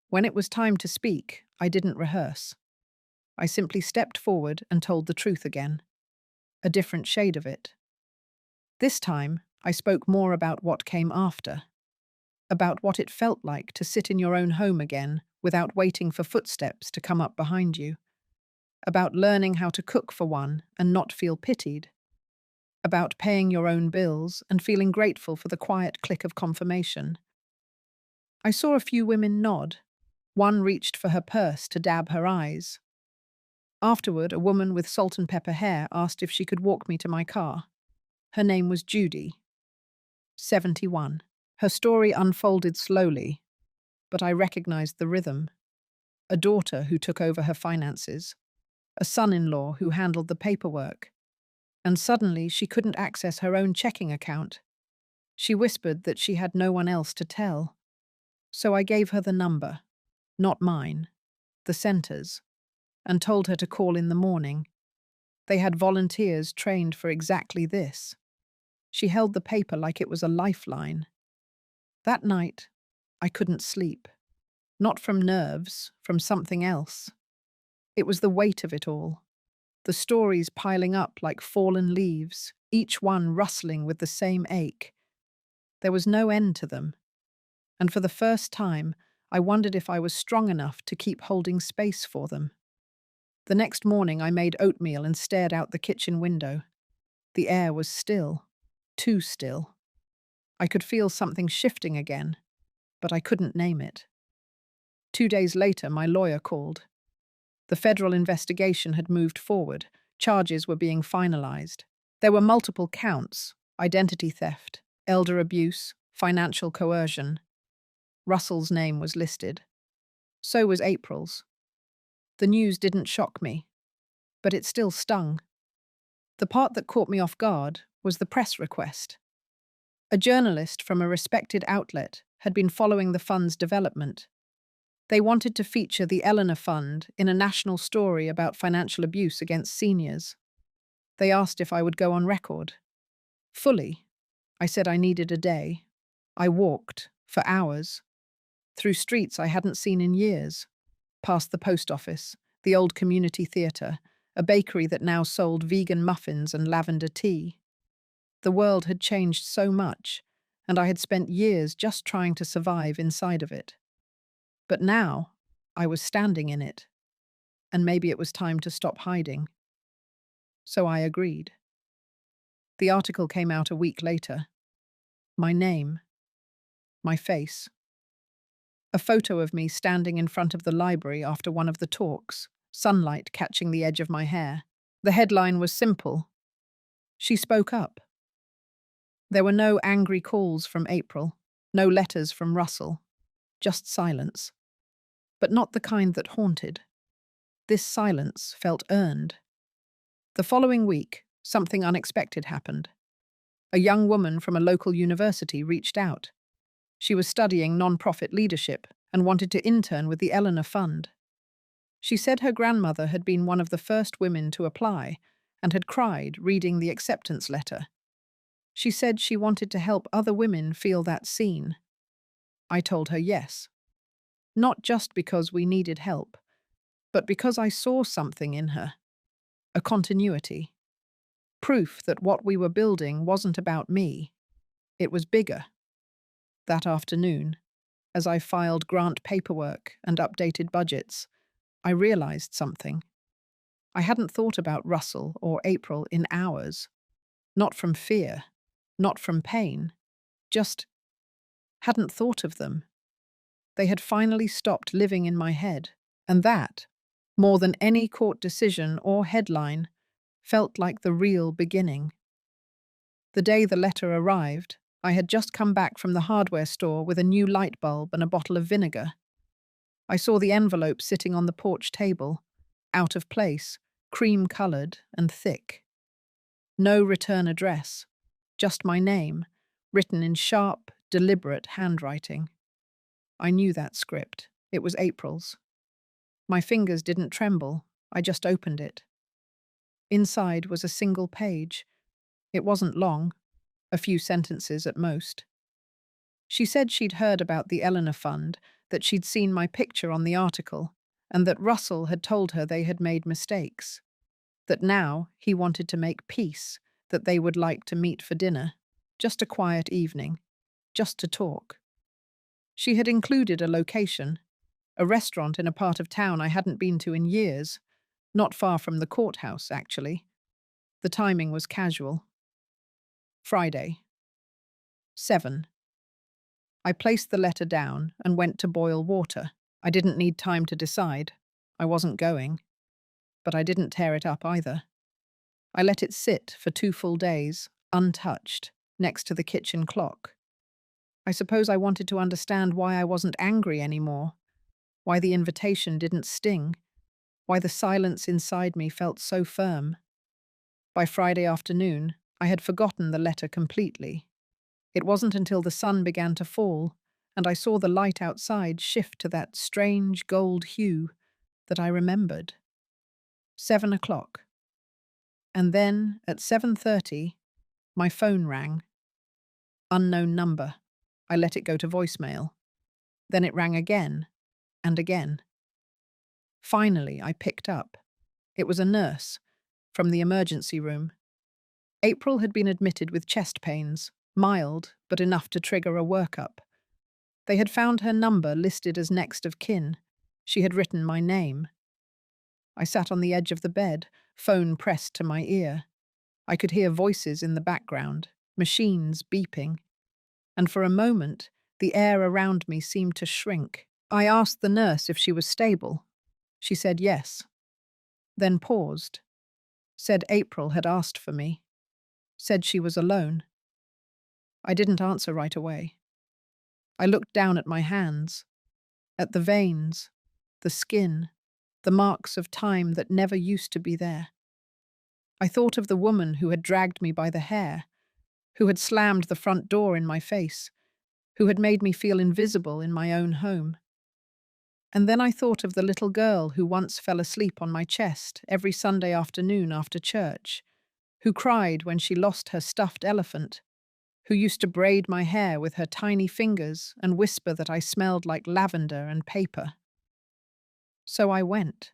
S1: When it was time to speak, I didn't rehearse. I simply stepped forward and told the truth again. A different shade of it. This time, I spoke more about what came after. About what it felt like to sit in your own home again without waiting for footsteps to come up behind you. About learning how to cook for one and not feel pitied. About paying your own bills and feeling grateful for the quiet click of confirmation. I saw a few women nod. One reached for her purse to dab her eyes. Afterward, a woman with salt and pepper hair asked if she could walk me to my car. Her name was Judy. 71. Her story unfolded slowly, but I recognized the rhythm. A daughter who took over her finances. A son-in-law who handled the paperwork. And suddenly she couldn't access her own checking account. She whispered that she had no one else to tell. So I gave her the number, not mine, the center's, and told her to call in the morning. They had volunteers trained for exactly this. She held the paper like it was a lifeline. That night, I couldn't sleep. Not from nerves, from something else. It was the weight of it all. The stories piling up like fallen leaves, each one rustling with the same ache. There was no end to them, and for the first time, I wondered if I was strong enough to keep holding space for them. The next morning, I made oatmeal and stared out the kitchen window. The air was still, too still. I could feel something shifting again, but I couldn't name it. 2 days later, my lawyer called. The federal investigation had moved forward. Charges were being finalized. There were multiple counts: identity theft, elder abuse, financial coercion. Russell's name was listed. So was April's. The news didn't shock me, but it still stung. The part that caught me off guard was the press request. A journalist from a respected outlet had been following the fund's development. They wanted to feature the Eleanor Fund in a national story about financial abuse against seniors. They asked if I would go on record. Fully. I said I needed a day. I walked, for hours, through streets I hadn't seen in years, past the post office, the old community theatre, a bakery that now sold vegan muffins and lavender tea. The world had changed so much, and I had spent years just trying to survive inside of it. But now, I was standing in it, and maybe it was time to stop hiding. So I agreed. The article came out a week later. My name. My face. A photo of me standing in front of the library after one of the talks, sunlight catching the edge of my hair. The headline was simple. She spoke up. There were no angry calls from April, no letters from Russell, just silence. But not the kind that haunted. This silence felt earned. The following week, something unexpected happened. A young woman from a local university reached out. She was studying non-profit leadership and wanted to intern with the Eleanor Fund. She said her grandmother had been one of the first women to apply and had cried reading the acceptance letter. She said she wanted to help other women feel that seen. I told her yes. Not just because we needed help, but because I saw something in her. A continuity. Proof that what we were building wasn't about me. It was bigger. That afternoon, as I filed grant paperwork and updated budgets, I realized something. I hadn't thought about Russell or April in hours. Not from fear, not from pain, just hadn't thought of them. They had finally stopped living in my head, and that, more than any court decision or headline, felt like the real beginning. The day the letter arrived, I had just come back from the hardware store with a new light bulb and a bottle of vinegar. I saw the envelope sitting on the porch table, out of place, cream-coloured and thick. No return address, just my name, written in sharp, deliberate handwriting. I knew that script. It was April's. My fingers didn't tremble. I just opened it. Inside was a single page. It wasn't long, a few sentences at most. She said she'd heard about the Eleanor Fund, that she'd seen my picture on the article, and that Russell had told her they had made mistakes. That now he wanted to make peace, that they would like to meet for dinner. Just a quiet evening. Just to talk. She had included a location, a restaurant in a part of town I hadn't been to in years, not far from the courthouse, actually. The timing was casual. Friday. 7. I placed the letter down and went to boil water. I didn't need time to decide. I wasn't going. But I didn't tear it up either. I let it sit for 2 full days, untouched, next to the kitchen clock. I suppose I wanted to understand why I wasn't angry anymore, why the invitation didn't sting, why the silence inside me felt so firm. By Friday afternoon, I had forgotten the letter completely. It wasn't until the sun began to fall, and I saw the light outside shift to that strange gold hue, that I remembered. 7 o'clock. And then, at 7:30, my phone rang. Unknown number. I let it go to voicemail. Then it rang again and again. Finally, I picked up. It was a nurse from the emergency room. April had been admitted with chest pains, mild but enough to trigger a workup. They had found her number listed as next of kin. She had written my name. I sat on the edge of the bed, phone pressed to my ear. I could hear voices in the background, machines beeping. And for a moment, the air around me seemed to shrink. I asked the nurse if she was stable. She said yes, then paused. Said April had asked for me. Said she was alone. I didn't answer right away. I looked down at my hands, at the veins, the skin, the marks of time that never used to be there. I thought of the woman who had dragged me by the hair, who had slammed the front door in my face, who had made me feel invisible in my own home. And then I thought of the little girl who once fell asleep on my chest every Sunday afternoon after church, who cried when she lost her stuffed elephant, who used to braid my hair with her tiny fingers and whisper that I smelled like lavender and paper. So I went.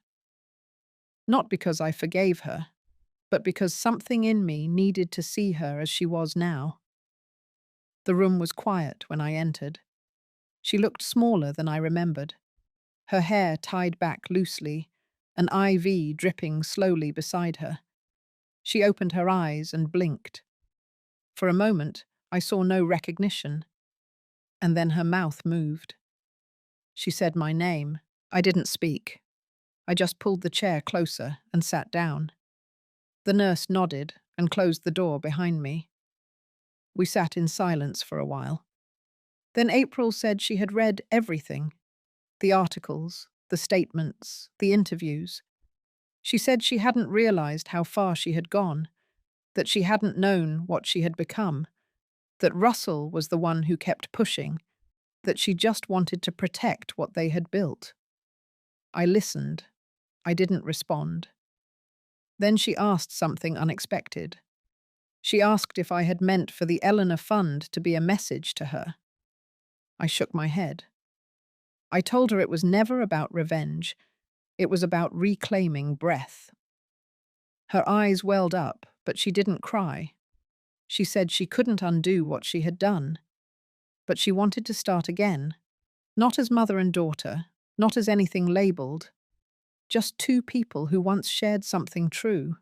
S1: Not because I forgave her, but because something in me needed to see her as she was now. The room was quiet when I entered. She looked smaller than I remembered, her hair tied back loosely, an IV dripping slowly beside her. She opened her eyes and blinked. For a moment, I saw no recognition, and then her mouth moved. She said my name. I didn't speak. I just pulled the chair closer and sat down. The nurse nodded and closed the door behind me. We sat in silence for a while. Then April said she had read everything, the articles, the statements, the interviews. She said she hadn't realized how far she had gone, that she hadn't known what she had become, that Russell was the one who kept pushing, that she just wanted to protect what they had built. I listened. I didn't respond. Then she asked something unexpected. She asked if I had meant for the Eleanor Fund to be a message to her. I shook my head. I told her it was never about revenge. It was about reclaiming breath. Her eyes welled up, but she didn't cry. She said she couldn't undo what she had done, but she wanted to start again, not as mother and daughter, not as anything labeled, just two people who once shared something true.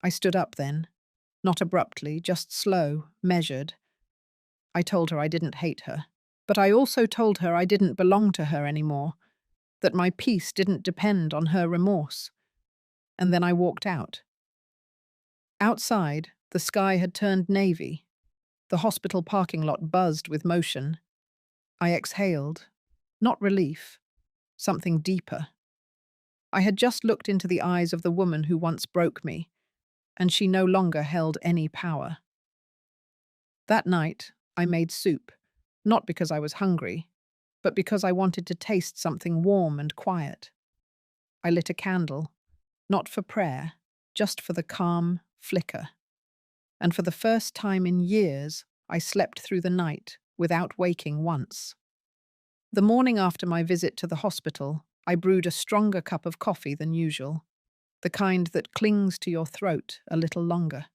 S1: I stood up then, not abruptly, just slow, measured. I told her I didn't hate her, but I also told her I didn't belong to her anymore, that my peace didn't depend on her remorse. And then I walked out. Outside, the sky had turned navy. The hospital parking lot buzzed with motion. I exhaled, not relief, something deeper. I had just looked into the eyes of the woman who once broke me, and she no longer held any power. That night, I made soup, not because I was hungry, but because I wanted to taste something warm and quiet. I lit a candle, not for prayer, just for the calm flicker. And for the first time in years, I slept through the night without waking once. The morning after my visit to the hospital, I brewed a stronger cup of coffee than usual, the kind that clings to your throat a little longer.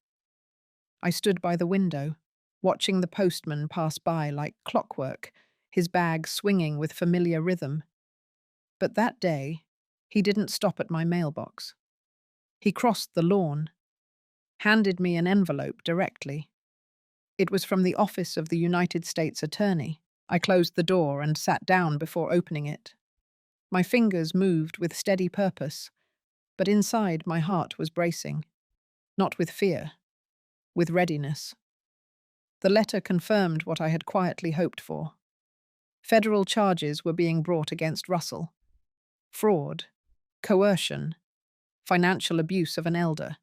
S1: I stood by the window, watching the postman pass by like clockwork, his bag swinging with familiar rhythm. But that day, he didn't stop at my mailbox. He crossed the lawn, handed me an envelope directly. It was from the office of the United States Attorney. I closed the door and sat down before opening it. My fingers moved with steady purpose, but inside my heart was bracing, not with fear, with readiness. The letter confirmed what I had quietly hoped for. Federal charges were being brought against Russell. Fraud, coercion, financial abuse of an elder.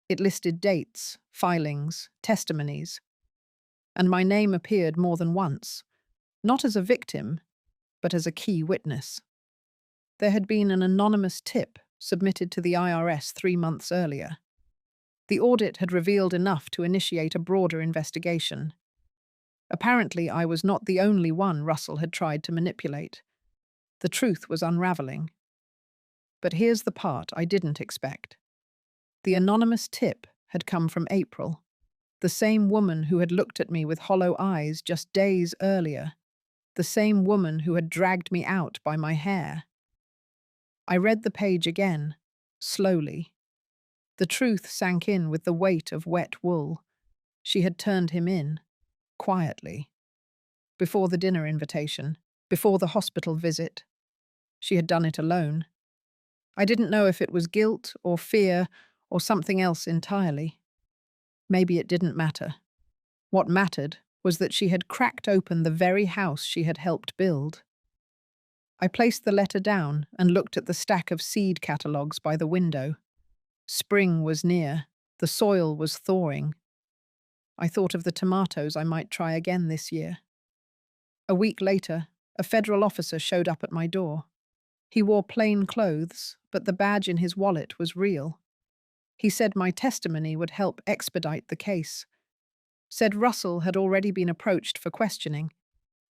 S1: It listed dates, filings, testimonies, and my name appeared more than once, not as a victim, but as a key witness. There had been an anonymous tip submitted to the IRS 3 months earlier. The audit had revealed enough to initiate a broader investigation. Apparently, I was not the only one Russell had tried to manipulate. The truth was unraveling. But here's the part I didn't expect. The anonymous tip had come from April, the same woman who had looked at me with hollow eyes just days earlier, the same woman who had dragged me out by my hair. I read the page again, slowly. The truth sank in with the weight of wet wool. She had turned him in, quietly. Before the dinner invitation, before the hospital visit. She had done it alone. I didn't know if it was guilt or fear or something else entirely. Maybe it didn't matter. What mattered was that she had cracked open the very house she had helped build. I placed the letter down and looked at the stack of seed catalogues by the window. Spring was near. The soil was thawing. I thought of the tomatoes I might try again this year. A week later, a federal officer showed up at my door. He wore plain clothes, but the badge in his wallet was real. He said my testimony would help expedite the case. Said Russell had already been approached for questioning,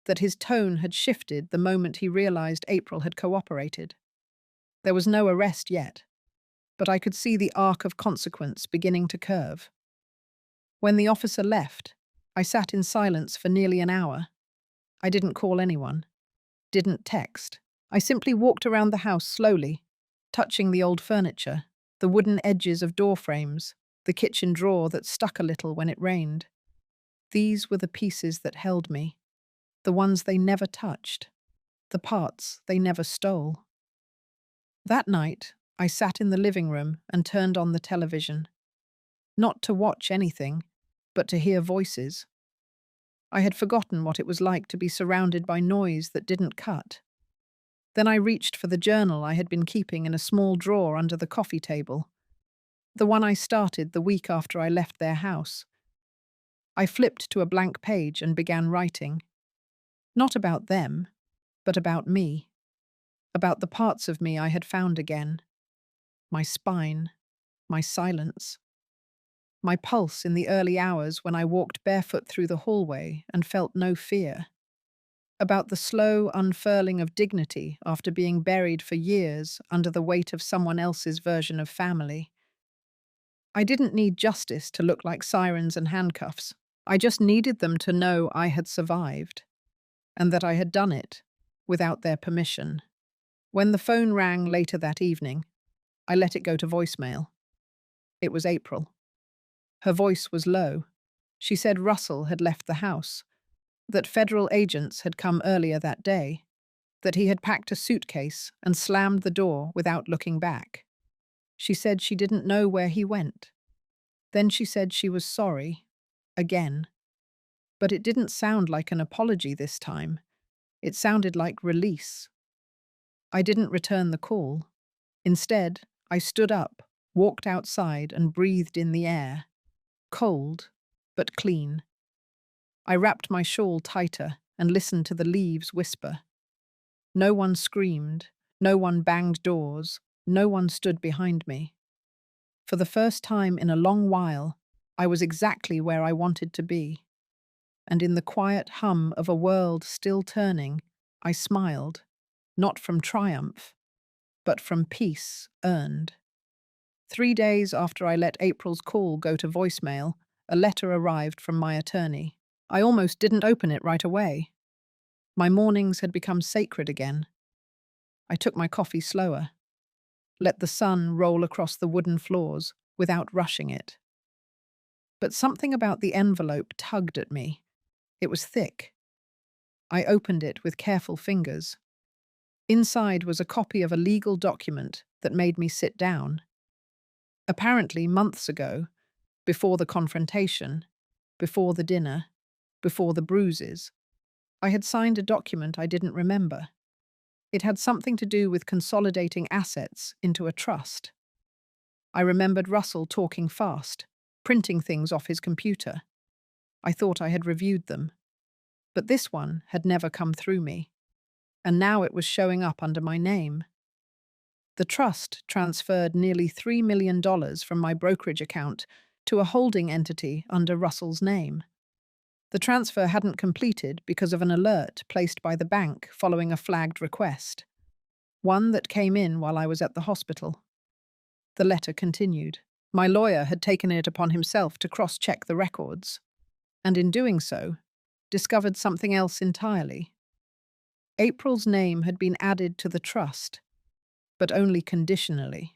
S1: that his tone had shifted the moment he realized April had cooperated. There was no arrest yet, but I could see the arc of consequence beginning to curve. When the officer left, I sat in silence for nearly an hour. I didn't call anyone, didn't text. I simply walked around the house slowly, touching the old furniture, the wooden edges of door frames, the kitchen drawer that stuck a little when it rained. These were the pieces that held me, the ones they never touched, the parts they never stole. That night, I sat in the living room and turned on the television. Not to watch anything, but to hear voices. I had forgotten what it was like to be surrounded by noise that didn't cut. Then I reached for the journal I had been keeping in a small drawer under the coffee table, the one I started the week after I left their house. I flipped to a blank page and began writing. Not about them, but about me. About the parts of me I had found again. My spine, my silence. My pulse in the early hours when I walked barefoot through the hallway and felt no fear. About the slow unfurling of dignity after being buried for years under the weight of someone else's version of family. I didn't need justice to look like sirens and handcuffs. I just needed them to know I had survived, and that I had done it without their permission. When the phone rang later that evening, I let it go to voicemail. It was April. Her voice was low. She said Russell had left the house, that federal agents had come earlier that day, that he had packed a suitcase and slammed the door without looking back. She said she didn't know where he went. Then she said she was sorry, again. But it didn't sound like an apology this time. It sounded like release. I didn't return the call. Instead, I stood up, walked outside and breathed in the air. Cold, but clean. I wrapped my shawl tighter and listened to the leaves whisper. No one screamed, no one banged doors, no one stood behind me. For the first time in a long while, I was exactly where I wanted to be. And in the quiet hum of a world still turning, I smiled, not from triumph, but from peace earned. 3 days after I let April's call go to voicemail, a letter arrived from my attorney. I almost didn't open it right away. My mornings had become sacred again. I took my coffee slower, let the sun roll across the wooden floors without rushing it. But something about the envelope tugged at me. It was thick. I opened it with careful fingers. Inside was a copy of a legal document that made me sit down. Apparently, months ago, before the confrontation, before the dinner, before the bruises, I had signed a document I didn't remember. It had something to do with consolidating assets into a trust. I remembered Russell talking fast, printing things off his computer. I thought I had reviewed them. But this one had never come through me, and now it was showing up under my name. The trust transferred nearly $3 million from my brokerage account to a holding entity under Russell's name. The transfer hadn't completed because of an alert placed by the bank following a flagged request, one that came in while I was at the hospital. The letter continued. My lawyer had taken it upon himself to cross-check the records, and in doing so, discovered something else entirely. April's name had been added to the trust, but only conditionally.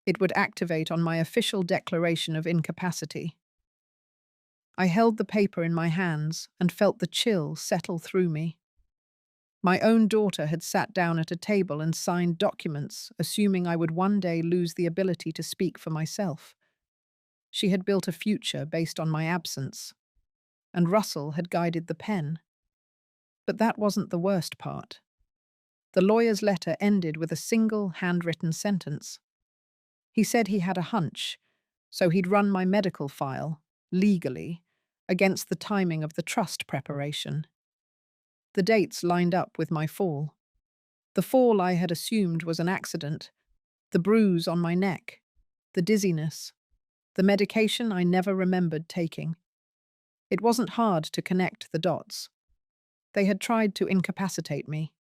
S1: It would activate on my official declaration of incapacity. I held the paper in my hands and felt the chill settle through me. My own daughter had sat down at a table and signed documents, assuming I would one day lose the ability to speak for myself. She had built a future based on my absence, and Russell had guided the pen. But that wasn't the worst part. The lawyer's letter ended with a single handwritten sentence. He said he had a hunch, so he'd run my medical file, legally, against the timing of the trust preparation. The dates lined up with my fall. The fall I had assumed was an accident, the bruise on my neck, the dizziness, the medication I never remembered taking. It wasn't hard to connect the dots. They had tried to incapacitate me.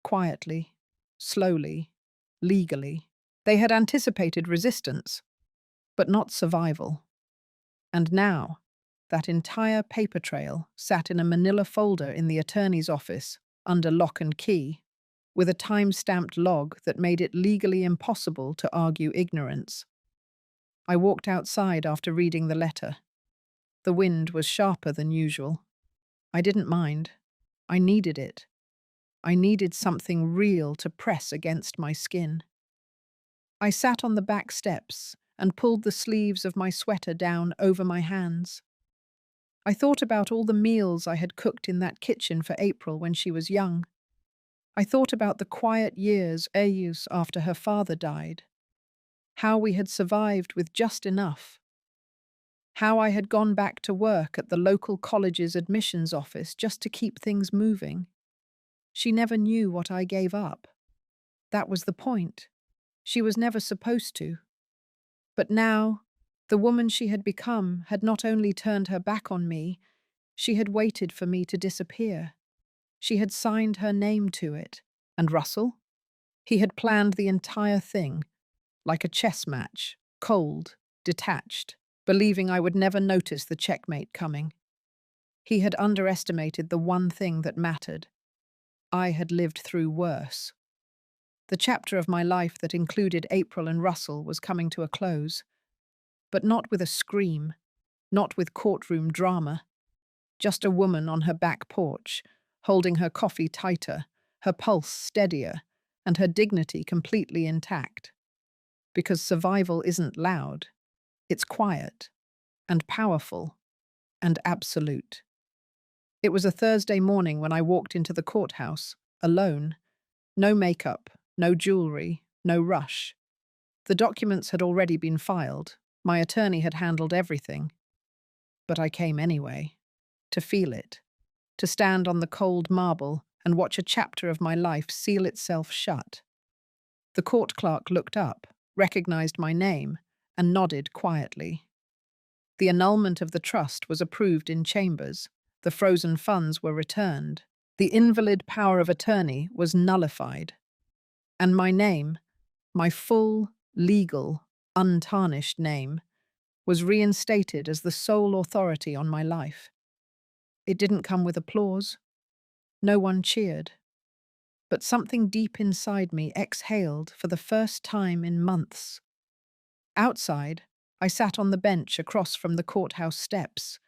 S1: Quietly, slowly, legally. They had anticipated resistance, but not survival. And now, that entire paper trail sat in a manila folder in the attorney's office, under lock and key, with a time-stamped log that made it legally impossible to argue ignorance. I walked outside after reading the letter. The wind was sharper than usual. I didn't mind. I needed it. I needed something real to press against my skin. I sat on the back steps and pulled the sleeves of my sweater down over my hands. I thought about all the meals I had cooked in that kitchen for April when she was young. I thought about the quiet years after her father died. How we had survived with just enough. How I had gone back to work at the local college's admissions office just to keep things moving. She never knew what I gave up. That was the point. She was never supposed to. But now, the woman she had become had not only turned her back on me, she had waited for me to disappear. She had signed her name to it. And Russell? He had planned the entire thing, like a chess match, cold, detached, believing I would never notice the checkmate coming. He had underestimated the one thing that mattered. I had lived through worse. The chapter of my life that included April and Russell was coming to a close. But not with a scream, not with courtroom drama. Just a woman on her back porch, holding her coffee tighter, her pulse steadier, and her dignity completely intact. Because survival isn't loud. It's quiet, and powerful, and absolute. It was a Thursday morning when I walked into the courthouse, alone. No makeup, no jewelry, no rush. The documents had already been filed. My attorney had handled everything. But I came anyway, to feel it, to stand on the cold marble and watch a chapter of my life seal itself shut. The court clerk looked up, recognized my name, and nodded quietly. The annulment of the trust was approved in chambers. The frozen funds were returned. The invalid power of attorney was nullified. And my name, my full, legal, untarnished name, was reinstated as the sole authority on my life. It didn't come with applause. No one cheered. But something deep inside me exhaled for the first time in months. Outside, I sat on the bench across from the courthouse steps.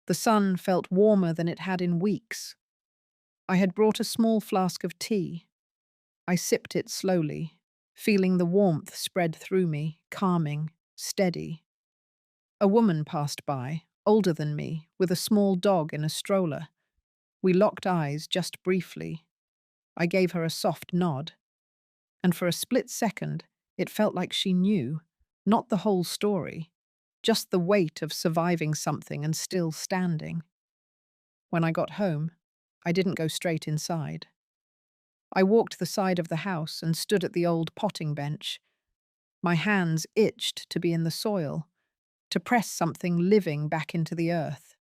S1: The sun felt warmer than it had in weeks. I had brought a small flask of tea. I sipped it slowly, feeling the warmth spread through me, calming, steady. A woman passed by, older than me, with a small dog in a stroller. We locked eyes just briefly. I gave her a soft nod. And for a split second, it felt like she knew, not the whole story, just the weight of surviving something and still standing. When I got home, I didn't go straight inside. I walked the side of the house and stood at the old potting bench. My hands itched to be in the soil, to press something living back into the earth.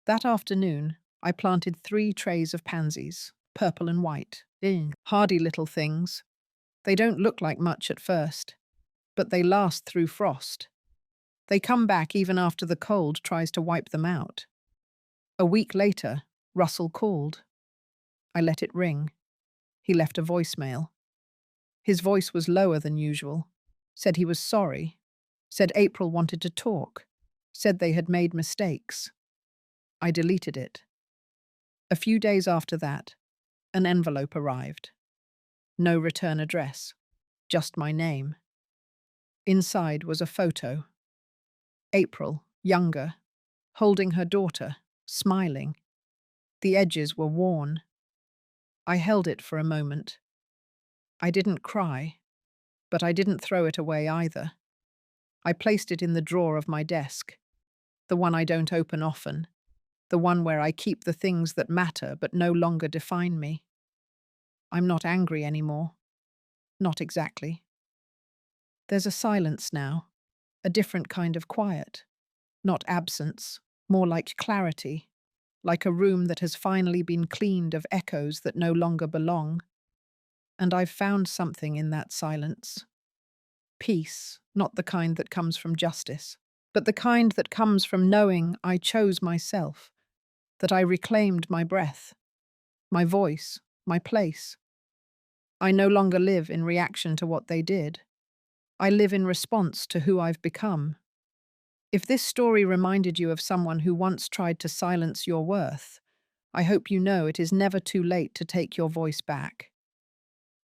S1: That afternoon, I planted 3 trays of pansies, purple and white. Hardy little things. They don't look like much at first, but they last through frost. They come back even after the cold tries to wipe them out. A week later, Russell called. I let it ring. He left a voicemail. His voice was lower than usual. Said he was sorry. Said April wanted to talk. Said they had made mistakes. I deleted it. A few days after that, an envelope arrived. No return address, just my name. Inside was a photo. April, younger, holding her daughter, smiling. The edges were worn. I held it for a moment. I didn't cry, but I didn't throw it away either. I placed it in the drawer of my desk, the one I don't open often, the one where I keep the things that matter but no longer define me. I'm not angry anymore. Not exactly. There's a silence now, a different kind of quiet. Not absence, more like clarity, like a room that has finally been cleaned of echoes that no longer belong. And I've found something in that silence. Peace, not the kind that comes from justice, but the kind that comes from knowing I chose myself, that I reclaimed my breath, my voice, my place. I no longer live in reaction to what they did. I live in response to who I've become. If this story reminded you of someone who once tried to silence your worth, I hope you know it is never too late to take your voice back.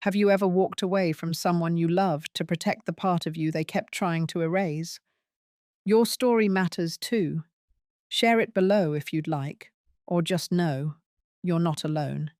S1: Have you ever walked away from someone you loved to protect the part of you they kept trying to erase? Your story matters too. Share it below if you'd like, or just know you're not alone.